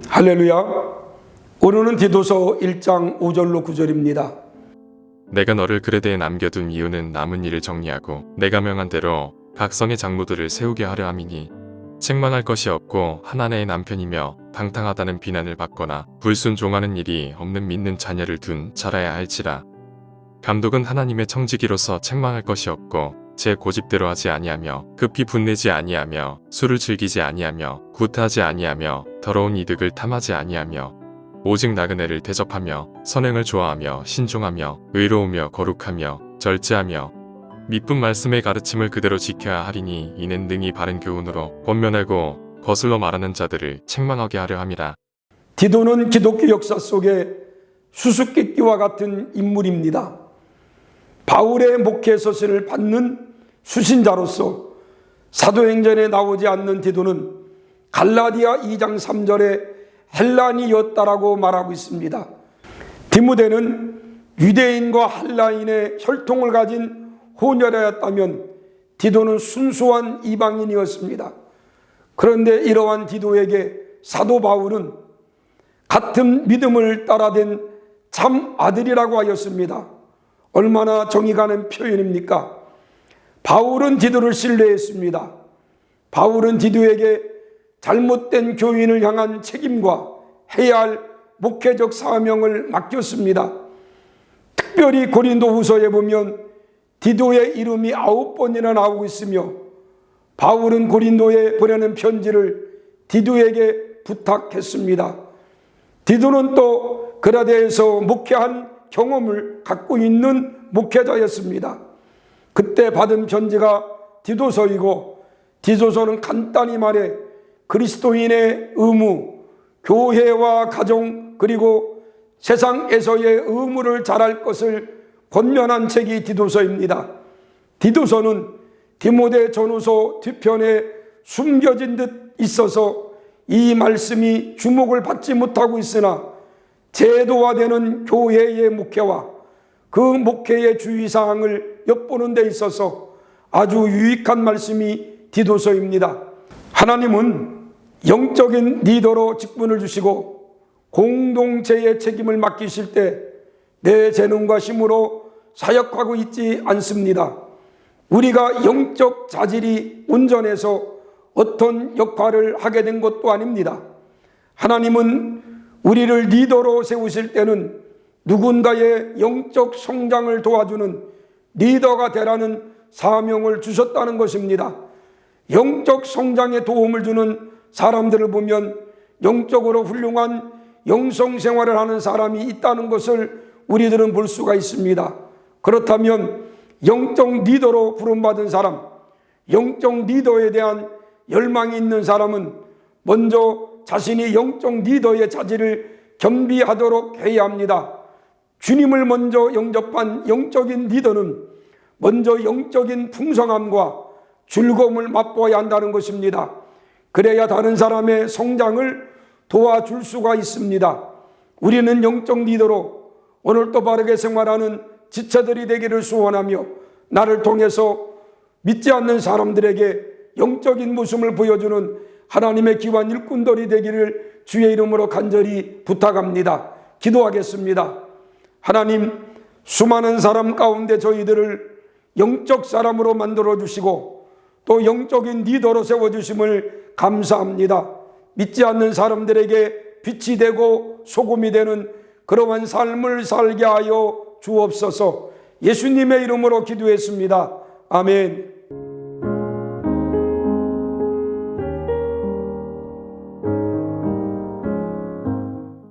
할렐루야. 오늘은 디도서 1장 5절로 9절입니다. 내가 너를 그레데에 남겨둔 이유는 남은 일을 정리하고 내가 명한 대로 각 성의 장로들을 세우게 하려 함이니, 책망할 것이 없고 한 아내의 남편이며 방탕하다는 비난을 받거나 불순종하는 일이 없는 믿는 자녀를 둔 자라야 할지라. 감독은 하나님의 청지기로서 책망할 것이 없고 제 고집대로 하지 아니하며 급히 분내지 아니하며 술을 즐기지 아니하며 구타하지 아니하며 더러운 이득을 탐하지 아니하며 오직 나그네를 대접하며 선행을 좋아하며 신중하며 의로우며 거룩하며 절제하며 미쁜 말씀의 가르침을 그대로 지켜야 하리니, 이는 능히 바른 교훈으로 권면하고 거슬러 말하는 자들을 책망하게 하려 함이라. 디도는 기독교 역사 속에 수수께끼와 같은 인물입니다. 바울의 목회 서신을 받는 수신자로서 사도행전에 나오지 않는 디도는 갈라디아 2장 3절에 헬란이었다라고 말하고 있습니다. 디모데는 유대인과 헬라인의 혈통을 가진 혼혈이었다면 디도는 순수한 이방인이었습니다. 그런데 이러한 디도에게 사도 바울은 같은 믿음을 따라된 참 아들이라고 하였습니다. 얼마나 정이 가는 표현입니까? 바울은 디도를 신뢰했습니다. 바울은 디도에게 잘못된 교인을 향한 책임과 해야 할 목회적 사명을 맡겼습니다. 특별히 고린도후서에 보면 디도의 이름이 9번이나 나오고 있으며, 바울은 고린도에 보내는 편지를 디도에게 부탁했습니다. 디도는 또 그라데에서 목회한 경험을 갖고 있는 목회자였습니다. 그때 받은 편지가 디도서이고, 디도서는 간단히 말해 그리스도인의 의무, 교회와 가정, 그리고 세상에서의 의무를 잘할 것을 권면한 책이 디도서입니다. 디도서는 디모데 전후서 뒤편에 숨겨진 듯 있어서 이 말씀이 주목을 받지 못하고 있으나, 제도화되는 교회의 목회와 그 목회의 주의사항을 엿보는 데 있어서 아주 유익한 말씀이 디도서입니다. 하나님은 영적인 리더로 직분을 주시고 공동체의 책임을 맡기실 때 내 재능과 힘으로 사역하고 있지 않습니다. 우리가 영적 자질이 온전해서 어떤 역할을 하게 된 것도 아닙니다. 하나님은 우리를 리더로 세우실 때는 누군가의 영적 성장을 도와주는 리더가 되라는 사명을 주셨다는 것입니다. 영적 성장에 도움을 주는 사람들을 보면 영적으로 훌륭한 영성 생활을 하는 사람이 있다는 것을 우리들은 볼 수가 있습니다. 그렇다면 영적 리더로 부름받은 사람, 영적 리더에 대한 열망이 있는 사람은 먼저 자신이 영적 리더의 자질을 겸비하도록 해야 합니다. 주님을 먼저 영접한 영적인 리더는 먼저 영적인 풍성함과 즐거움을 맛보아야 한다는 것입니다. 그래야 다른 사람의 성장을 도와줄 수가 있습니다. 우리는 영적 리더로 오늘도 바르게 생활하는 지체들이 되기를 소원하며, 나를 통해서 믿지 않는 사람들에게 영적인 모습을 보여주는 하나님의 귀한 일꾼들이 되기를 주의 이름으로 간절히 부탁합니다. 기도하겠습니다. 하나님, 수많은 사람 가운데 저희들을 영적 사람으로 만들어 주시고 또 영적인 리더로 세워주심을 감사합니다. 믿지 않는 사람들에게 빛이 되고 소금이 되는 그러한 삶을 살게 하여 주옵소서. 예수님의 이름으로 기도했습니다. 아멘.